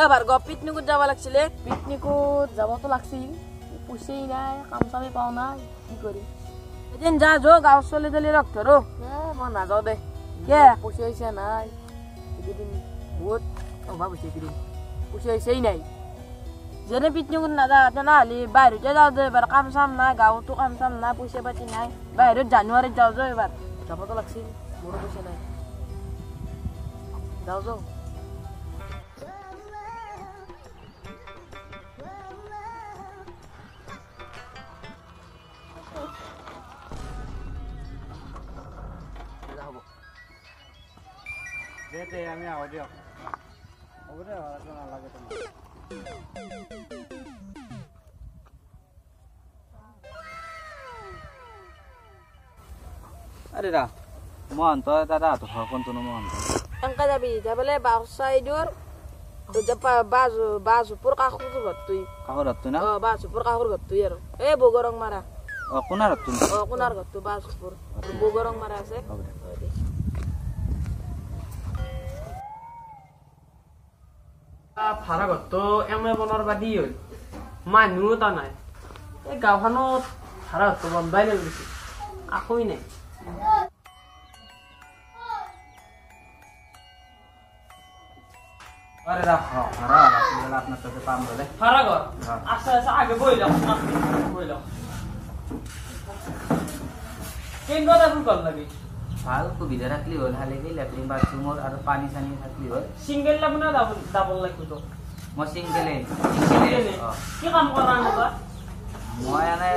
এবাৰ গ পিকনিকত যাব লাগছিলে পিকনিকত যাবতো লাগছিল পইচাই নাই কাম চামে পাও নাই কি কৰি এদিন যা যো গাঁৱৰ ছোৱালী তোৱালী লগ ধৰো মই নাযাওঁ দে কে পইচা হৈছে নাই এইকেইদিন বহুত অভাৱ হৈছে এইকেইদিন পইচা হৈছেই নাই যেনে পিকনিকত নাযাওঁ তেনেহ'লে বাহিৰতে যাওঁ দে এবাৰ কাম চাম নাই গাঁৱতো কাম চাম নাই পইচা পাতি নাই বাহিৰত জানুৱাৰীত যাওঁ যো এবাৰ যাবতো লাগছিল মোৰো পইচা নাই যাওঁ যো যেতে আমি আও দিও ওরে আর না লাগে তোমার আরে রা মন তো দাদা তো কোন তো মন angka যাবি যাবলে বাউসাইডৰ জপা বাজুপুৰ কাখুৰ গত্তুই কাহৰত না বাজুপুৰ কাখুৰ গত্তুই আৰু এই বগৰং মাৰা কোনাৰত কোনাৰ গত্তু বাজুপুৰ বগৰং মাৰা আছে ভাড়া ঘৰটো এমে বনৰ বাদী হ'ল মানুহ এটা নাই এই গাঁওখনত ভাড়া ঘৰটো বন্ধাই লৈ গৈছে আকোই নাই আরে রা ভাড়া আপনার সাথে পাম বলে ভাড়া ঘর আচ্ছা আচ্ছা আগে বই যাও কেন কথা ফুল কল লাগি ভাল সুবিধা রাখলি হল হালে কি ল্যাট্রিন বাথরুম আর পানি সানি থাকলি হল সিঙ্গেল লাগবে না ডাবল লাগবে তো মই সিঙ্গেলে কি কাম কৰা নবা মই এনে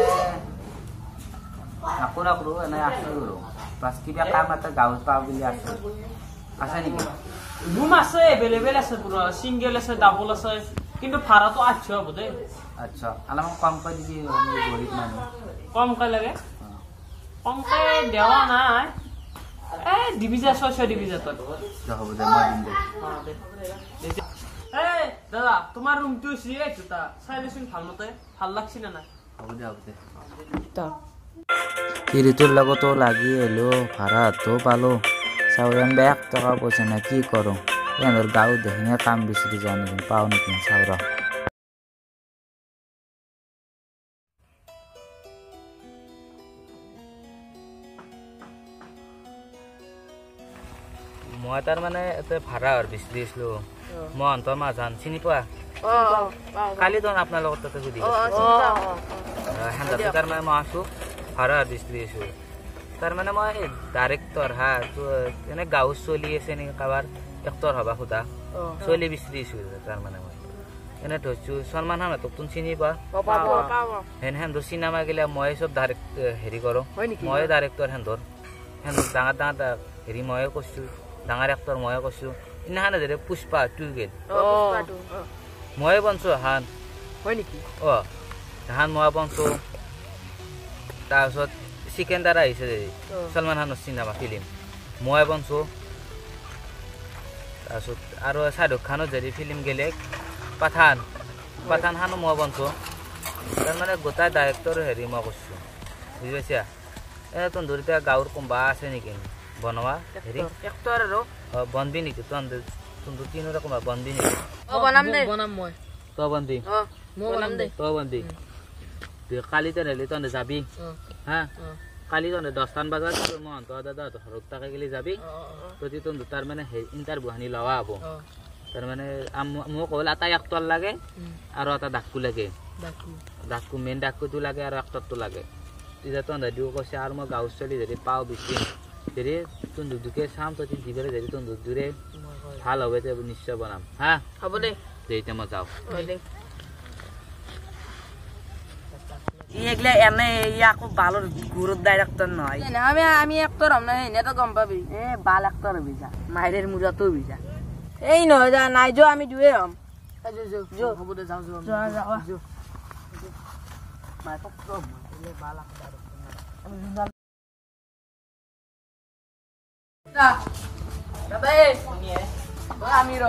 আকো নকৰো এনে আছো বাস কিবা কাম এটা গাঁৱত পাওঁ বুলি আছো আছে নেকি রুম আছে এভেলেবল আছে পুরো সিঙ্গেল আছে ডাবল আছে কিন্তু ভাড়া তো 800 হবে দে আচ্ছা আলাম কম করে দিবি আমি গরিব মানুষ কম কা লাগে কম কা দেওয়া নাই এ ডিভিজা 600 ডিভিজা তো হবে দে মই দিন দে এই দাদা তোমার রুম তো সি এটা সাইলেশন ভাল লাগছে না না হবে দে তা কিরিটোর লগতো লাগি এলো ভাড়া তো পালো চাউরান বে 1 টাকা পয়সা না কি করো এর গাঁও দেখিনে কাম বেশি জানি পাও নাকি চাউরা মই তার মানে এতে ভাড়া আর বেশি দিছিল মই অন্তর মাঝান চিনি পাওয়া কালি তো আপনার লগত তাতে যদি তার মানে মই আসো ভাড়া আর বেশি দিয়েছো তার মানে মই ডাইরেক্টর হা তো এনে গাঁও চলি আছে নি কাবার একটর হবা খুদা চলি বিচরিছো তার মানে মই এনে ধরছু সলমান খান তো তুমি চিনি পা হেন হেন দো সিনেমা গেলে মই সব ডাইরেক্ট হেরি করো মই ডাইরেক্টর হেন্দর ডাঙার ডাঙার হেরি মই করছু ডাঙার একটর মই করছু ইনাহানে ধরে পুষ্পা 2 গেল মই বনছো হান হয় নেকি হান মই বনছো তাৰছত সিকেন্দাৰ আইছে সলমান খানৰ সিনেমা ফিল্ম মই বনছো তাৰছত আৰু শাহৰুখ খানৰ যদি ফিল্ম গেলে পাঠান হানো মই বনছো তাৰ মানে গোটা ডাইৰেক্টৰ হেৰি মই কৈছো বুজি পাইছা এনে তন্দুৰিতে গাঁৱৰ কোনবা আছে নেকি বনোৱা হেৰি এক্টৰ আৰু বনবি নেকি তন্দুৰ তিনিটা কোনবা বনবি নেকি বনাম মই তো বনবি মই বনাম দে তো বনবি তুই কালি তেনেহ'লে তহঁতে যাবি হা কালি তহঁতে 10টান বজাত মই দাদা ঘৰত তাকে গেলি যাবি প্ৰতি তন্দুৰ তাৰ মানে ইণ্টাৰভিউ হানি লৱা হ'ব তাৰ মানে মোক ক'ল এটা এক্টৰ লাগে আৰু এটা ডাকু লাগে ডাকু মেইন ডাকুটো লাগে আৰু এক্টৰটো লাগে তেতিয়া তহঁতে দিও কৈছে আৰু মই গাঁৱৰ চলি যদি পাওঁ বেছি যদি তন্দুৰ দুকে চাম তহঁতি দিবলৈ যদি তন্দুৰ দূৰে ভাল হ'ব তে নিশ্চয় বনাম হা হ'ব দে এতিয়া মই যাওঁ এগলা এনে ইয়াকো বালৰ গুৰুত ডাইৰেক্টৰ নহয় আমি এক্টৰ হম না এনে গম পাবি বাল এক্টৰ হবি যা মাইরের মুরাতো হবি যা এই নহয় যা নাই যো আমি দুয়ে হম যো হ'ব দে যাও যো মাই পক্ৰ মই বাল এক্টৰ আমি জিন্দা দাদা এই শুনিয়ে আমি ৰ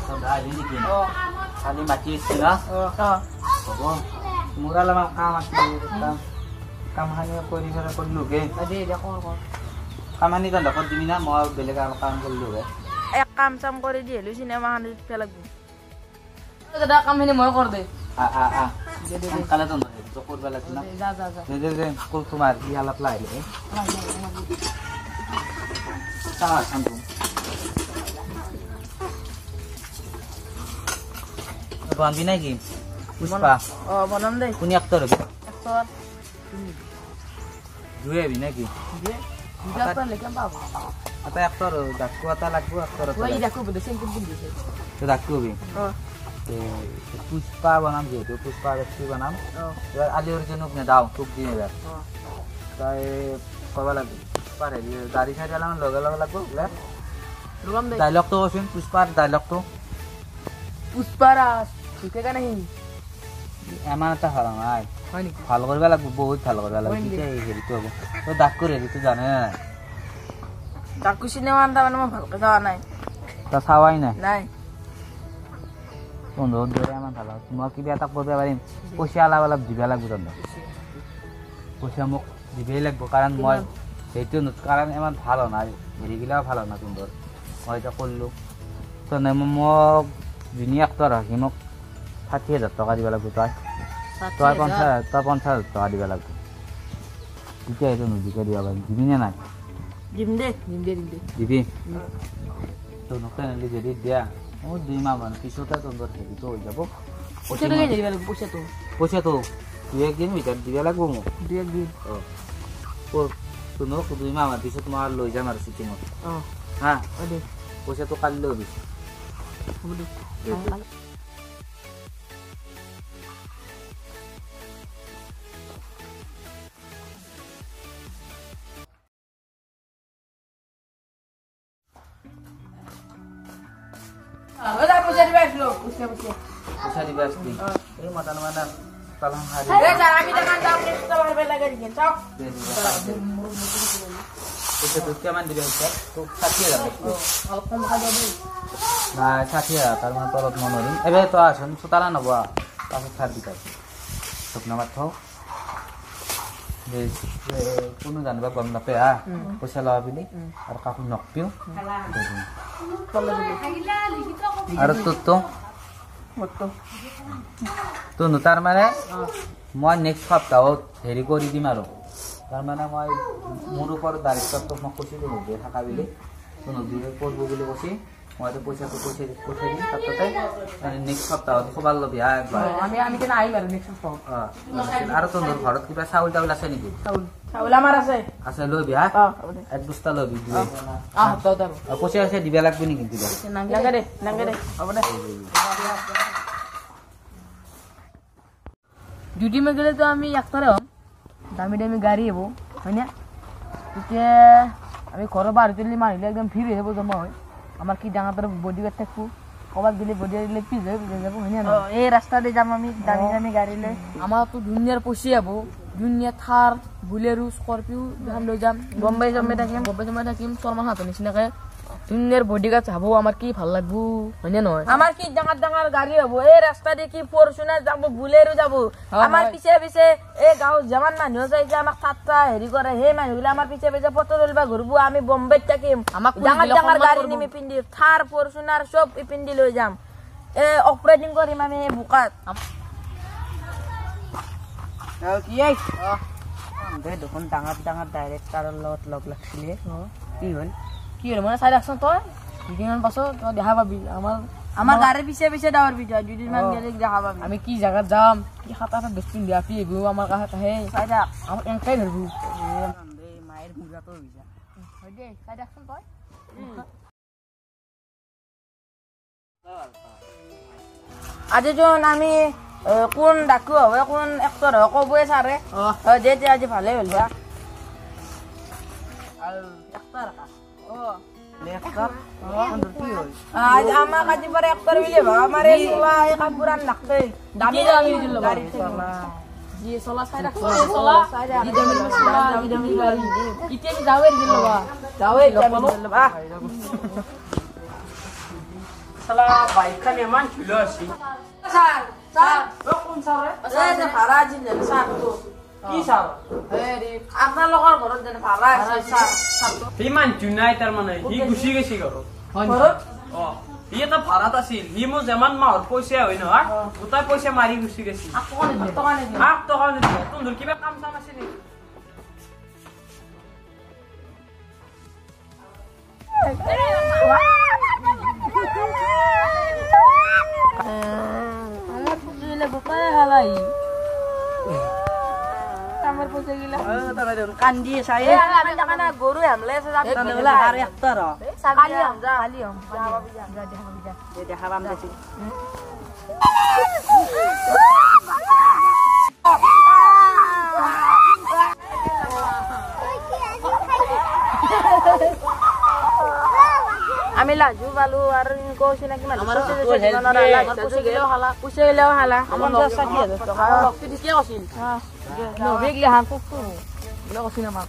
তহঁতে আহিলি নেকি কালি মাতি আছে না হ'ব মোৰ অলপমান কাম আছে কামখানি কৰি কৰিলোগে কামখানি তহঁতে কৰি দিবি না মই বেলেগ আৰু কাম কৰিলোগে এক কাম চাম কৰি দি হলেও চিনেমাখন উঠিব লাগিব দাদা কামখিনি মই কৰ দে সোনকালে তো নহয় তো কৰিব লাগিব না যা যা যা দে কল তোমাৰ কি অলপ লাহিলে চাহ খান্তু বান্ধি নাকি পুষ্পা বনাম দে কোন এক্টৰ হবে এক্টৰ দুয়ে হবি নাকি এক্টৰ লেকেম পাব এটা এক্টৰ ডাকু এটা লাগব এক্টৰ ওই দেখো বলে সেম কোন দিছে তো ডাকু হবি পুষ্পা বনাম যেহেতু পুষ্পা ব্যক্তি বনাম এবার আলি অর্জুনক নেদাও তোক দিয়ে এবার তাই কব লাগবে পুষ্পার হেৰি গাড়ী চাড়ী অলপমান লগে লগে লাগব ৰুগাম দে ডাইলগটো কচোন পুষ্পাৰ ডাইলগটো পুষ্পারা ঠিকে কেন হি এমান এটা ভাল নাই হয় নেকি ভাল কৰিব লাগব বহুত ভাল কৰিব লাগব তেতিয়া হেৰিটো হ'ব তো ডাকুৰ হেৰিটো জানে নাই ডাকু সিনেমা আনটা মানে মই ভালকে যাওয়া নাই তা চাৱাই নাই নাই বন্ধু দৰে ইমান ভাল হ'ব মই কিবা এটা কৰিব পাৰিম পইচা অলপ দিব লাগিব তহঁতক পইচা মোক দিবই লাগিব কাৰণ মই সেইটো কাৰণ ইমান ভাল নাই হেৰিগিলাও ভাল নাই তহঁতৰ মই এতিয়া কৰিলোঁ তো মোক যোনী এক্টৰ হয় সি মোক ৬০,০০০ টকা দিব লাগিব তই ৫০,০০০ টকা দিব লাগিব তেতিয়া এইটো নদীকে দিব পাৰিম দিবি নে নাই দিম দে দিবি তো নকৰিলে যদি দিয়া মোৰ ২ মাহ মান পিছতে তহঁতৰ হেৰিটো হৈ যাব পইচাটো কেই দিব লাগিব পইচাটো ২-১ দিন ভিতৰত দিব লাগিব মোক ২-১ দিন তোক ২ মাহ মান পিছত মই লৈ যাম আৰু শ্বুটিঙত হা পইচাটো কালি লৈ হ'বি হ'ব দে পইচা দিবা আসলো পইচা দিবা আসলি এই মাতান মানে পালাম হারি আমি টাকা দাম নিতে পারবে বেলা গাড়ি কেন চাও পইচা তো কেমন দিবে তো ৬০,০০০ অল্প কম খা যাবে না ৬০,০০০ তার মানে তলত মনরিম এবে তো আসুন সুতালা নব পাছত ছাড় দিতে স্বপ্ন মাথ কোনো জানিবা গম নাপে পইচা লওয়া বুলি আৰু কাকো নকপিও আৰু তো তাৰ মানে মই নেক্সট সপ্তাহত হেৰি কৰি দিম আৰু তাৰ মানে মই মোৰ ওপৰত দায়িত্বটো মই কৈছিলোঁ নদীয়ে থকা বুলি তো নদীয়ে কৰিব বুলি কৈছি মই পইচাটো পইচা দিম তাৰপিছতে নেক্সট সপ্তাহত খবৰ ল'বি আমি কেনে আহিম আৰু নেক্সট সপ্তাহ আৰু তোৰ ঘৰত কিবা চাউল টাউল আছে নেকি চাউল আমাৰ আছে লবি এক বস্তা লবি পইচা আছে দিবা লাগবে নেকি কিবা নাংগে দে হ'ব দে ডিউটি মে গেলে তো আমি একটারে হম দামি দামি গাড়ি হবো হয় না তেতিয়া আমি ঘৰৰ বাহিৰ তুলি মাৰিলে একদম ভিৰ হৈ যাব জমা হয় আমাৰ কি ডাঙৰ তাৰ বডিগাৰ্ড থাকবো কবাত দিলে বডিগাৰ্ড দিলে পিছ হৈ যাব হয় না এই ৰাস্তা দি যাম আমি দামি দামি গাড়ী লৈ আমাৰতো দুনিয়াৰ পইচা হব দুনিয়া থাৰ বুলেৰো স্কৰপিও ধান লৈ যাম বম্বে থাকিম চলমান হাতৰ নিচিনাকে দুনিয়াৰ বডিগাৰ্ড চাব আমাৰ কি ভাল লাগবো হয় না নহয় আমাৰ কি ডাঙৰ ডাঙৰ গাড়ী হব এই ৰাস্তা দি কি ফৰচুনাৰ যাব বুলেৰো যাব আমাৰ পিছে পিছে এই গাঁৱত যিমান মানুহ যায় যে আমাক ঠাট্টা হেৰি কৰে সেই মানুহবিলাক আমাৰ পিছে পিছে ফটো তুলিব ঘূৰিব আমি বম্বেত থাকিম ডাঙৰ ডাঙৰ গাড়ী নিমি পিন্ধি থাৰ ফৰচুনাৰ চব পিন্ধি লৈ যাম অপাৰেটিং কৰিম আমি বোকাত দেখোন ডাঙৰ ডাঙৰ ডাইৰেক্টৰৰ লগত লগ লাগিছিলে কি হ'ল মানে চাই ৰাখছোন তই দুদিনমান পাছত তই দেখা পাবি আমাৰ গাড়ীৰ পিছে পিছে ডাৱৰ পিঠা দুদিনমান গেলে দেখা পাবি আমি কি জাগাত যাম কি সাত আঠ ড্ৰেছ পিন্ধি আপি আহিব আমাৰ কাষে চাই থাক আমাক এনেকাই ধৰিব মায়ের ঘুরাতো হয় দে চাই দেখছোন তই আজি যখন আমি কোন ডাকু হবে কোন এক্টর হবে কবই সারে দে আজি ভালে হল আমার কাছে পরে এক্টর মিলে আমার এই কাপুরান লাগতে দামি দামি দিল জি সোলা সাইডা সোলা সাইডা জি দামি গাড়ি ইতে যাওয়ের দিল বা যাওয়ের দিল বা সালা বাইক খানে মান ছিল আসি স্যার স্যার ও কোন স্যার এই যে ভাড়া দিল স্যার তো কি স্যার এই আপনার লগৰ ঘৰত যেন ভাড়া আছে স্যাৰ সেই মান চুনাই তাৰ মানে হি গুছি গেছি ঘৰ ই এটা ভাড়াত আছিল সি মোৰ যেমান মাহৰ পইচা হয় নহয় গোটাই পইচা মাৰি গুচি গৈছে টকা নিদিব তোৰ কিবা কাম চাম আছে নেকি কান্দি চাই গৰু হামলে দেখা পাম আমি লাজু পালো আৰু চিনাকি মানুহ পইচা গিলেও হালা আমাৰ 60,000 টকা ঠিকে কৈছিল কৈছিল আমাক